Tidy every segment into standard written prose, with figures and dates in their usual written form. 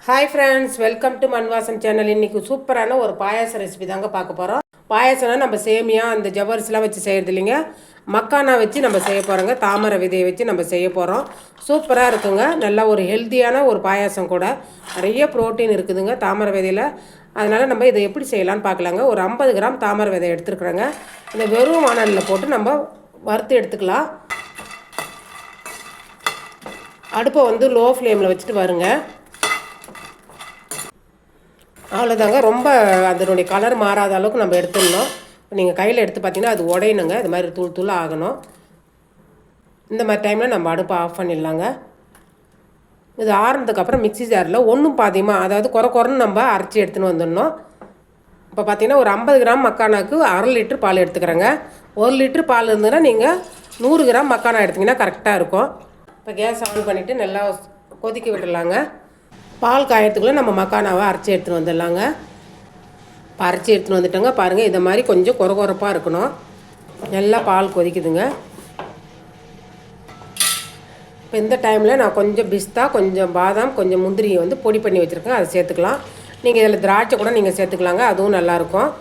Hi friends, welcome to Manvasan channel. இன்றைக்கி சூப்பரான ஒரு பாயாச ரெசிபி தாங்க பார்க்க போகிறோம். பாயாசம்னா நம்ம சேமியா அந்த ஜவ்வரிசிலாம் வச்சு செய்கிறது இல்லைங்க, மக்கானா வச்சு நம்ம செய்ய போகிறோங்க. தாமரை விதையை வச்சு நம்ம செய்ய போகிறோம். சூப்பராக இருக்குங்க. நல்லா ஒரு ஹெல்த்தியான ஒரு பாயாசம் கூட. நிறைய ப்ரோட்டீன் இருக்குதுங்க தாமரை விதையில். அதனால் நம்ம இதை எப்படி செய்யலான்னு பார்க்கலாங்க. ஒரு 50 கிராம் தாமரை விதை எடுத்துருக்குறோங்க. இந்த வெறும் வானலில் போட்டு நம்ம வறுத்து எடுத்துக்கலாம். அடுப்பை வந்து லோ ஃப்ளேமில் வச்சுட்டு வருங்க. அவ்வளோதாங்க. ரொம்ப அதனுடைய கலர் மாறாத அளவுக்கு நம்ம எடுத்துடணும். இப்போ நீங்கள் கையில் எடுத்து பார்த்தீங்கன்னா அது உடையணுங்க. இது மாதிரி தூள் தூளாக ஆகணும். இந்த மாதிரி டைமில் நம்ம அடுப்பை ஆஃப் பண்ணிடலாங்க. இது ஆறுனதுக்கப்புறம் மிக்ஸி ஜாரில் ஒன்றும் பாதியமாக, அதாவது குறைன்னு நம்ம அரைச்சி எடுத்துன்னு வந்துடணும். இப்போ பார்த்தீங்கன்னா ஒரு 50 கிராம் மக்கானாவுக்கு 1/2 லிட்டர் பால் எடுத்துக்கிறேங்க. 1 லிட்டர் பால் இருந்ததுன்னா நீங்கள் 100 கிராம் மக்கானா எடுத்திங்கன்னா கரெக்டாக இருக்கும். இப்போ கேஸ் ஆன் பண்ணிவிட்டு நல்லா கொதிக்க விட்டுடலாங்க. பால் காயத்துக்குள்ளே நம்ம மக்கானாவை அரைச்சி எடுத்துன்னு வந்துடலாங்க. இப்போ அரைச்சி எடுத்துன்னு வந்துட்டோங்க. பாருங்கள், இந்த மாதிரி கொஞ்சம் கொரப்பாக இருக்கணும். நல்லா பால் கொதிக்குதுங்க. இப்போ இந்த டைமில் நான் கொஞ்சம் பிஸ்தா, கொஞ்சம் பாதாம், கொஞ்சம் முந்திரியை வந்து பொடி பண்ணி வச்சுருக்கேன். அதை சேர்த்துக்கலாம். நீங்கள் இதில் திராட்சை கூட நீங்கள் சேர்த்துக்கலாங்க, அதுவும் நல்லாயிருக்கும்.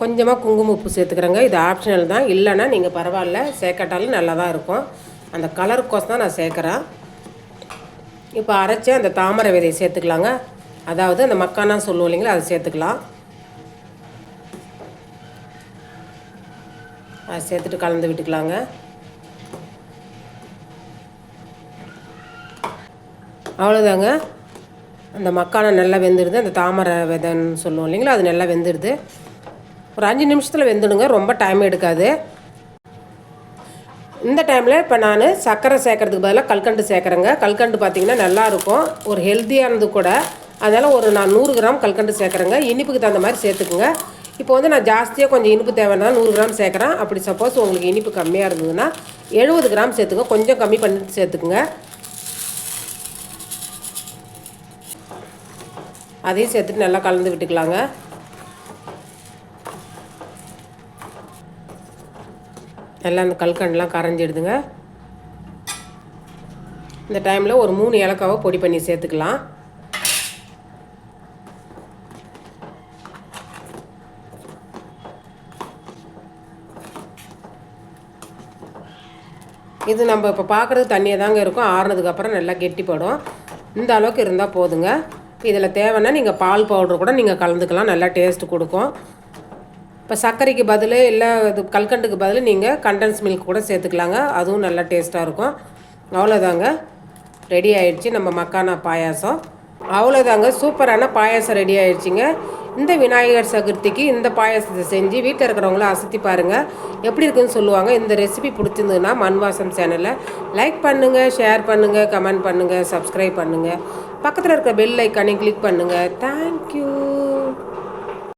கொஞ்சமாக குங்குமம் உப்பு சேர்த்துக்கிறேங்க. இது ஆப்ஷனல் தான், இல்லைன்னா நீங்கள் பரவாயில்ல, சேர்க்கட்டாலும் நல்லா தான் இருக்கும். அந்த கலருக்கோசம் தான் நான் சேர்க்குறேன். இப்போ அரைச்சி அந்த தாமரை விதையை சேர்த்துக்கலாங்க. அதாவது அந்த மக்கானா சொல்லுவோம் இல்லைங்களா, அதை சேர்த்துக்கலாம். அதை சேர்த்துட்டு கலந்து விட்டுக்கலாங்க. அவ்வளோதாங்க. அந்த மக்கானா நல்லா வெந்துடுது. அந்த தாமரை விதைன்னு சொல்லுவோம் இல்லைங்களா, அது நல்லா வெந்துடுது. ஒரு 5 நிமிஷத்தில் வெந்துடுங்க, ரொம்ப டைம் எடுக்காது. இந்த டைமில் இப்போ நான் சர்க்கரை சேர்க்கறதுக்கு பதிலாக கல்கண்டு சேர்க்குறேங்க. கல்கண்டு பார்த்திங்கன்னா நல்லாயிருக்கும், ஒரு ஹெல்த்தியானது கூட. அதனால் நான் 100 கிராம் கல்கண்டு சேர்க்குறேங்க. இனிப்புக்கு தகுந்த மாதிரி சேர்த்துக்குங்க. இப்போ வந்து நான் ஜாஸ்தியாக கொஞ்சம் இனிப்பு தேவைன்னா 100 கிராம் சேர்க்குறேன். அப்படி சப்போஸ் உங்களுக்கு இனிப்பு கம்மியாக இருந்ததுன்னா 70 கிராம் சேர்த்துங்க. கொஞ்சம் கம்மி பண்ணிட்டு சேர்த்துக்குங்க. அதையும் சேர்த்துட்டு நல்லா கலந்து விட்டுக்கலாங்க. எல்லாம் அந்த கல்கண்டெலாம் கரைஞ்சிடுதுங்க. இந்த டைமில் ஒரு 3 ஏலக்காவை பொடி பண்ணி சேர்த்துக்கலாம். இது நம்ம இப்போ பார்க்குறது தண்ணியாக தாங்க இருக்கும். ஆறுனதுக்கப்புறம் நல்லா கெட்டிப்படும். இந்த அளவுக்கு இருந்தால் போதுங்க. இதில் தேவைன்னா நீங்கள் பால் பவுடர் கூட நீங்கள் கலந்துக்கலாம், நல்லா டேஸ்ட்டு கொடுக்கும். இப்போ சர்க்கரைக்கு பதில், இல்லை இது கல்கண்டுக்கு பதில் நீங்கள் கண்டன்ஸ் மில்க் கூட சேர்த்துக்கலாங்க, அதுவும் நல்லா டேஸ்ட்டாக இருக்கும். அவ்வளோதாங்க, ரெடி ஆயிடுச்சு நம்ம மக்கானா பாயாசம். அவ்வளோதாங்க, சூப்பரான பாயாசம் ரெடி ஆயிடுச்சுங்க. இந்த விநாயகர் சதுர்த்திக்கு இந்த பாயாசத்தை செஞ்சு வீட்டில் இருக்கிறவங்கள அசத்தி பாருங்கள், எப்படி இருக்குன்னு சொல்லுவாங்க. இந்த ரெசிபி பிடிச்சிருந்ததுன்னா மண்வாசம் சேனலை லைக் பண்ணுங்கள், ஷேர் பண்ணுங்கள், கமெண்ட் பண்ணுங்கள், சப்ஸ்கிரைப் பண்ணுங்கள். பக்கத்தில் இருக்கிற பெல் ஐக்கானையும் கிளிக் பண்ணுங்கள். தேங்க்யூ.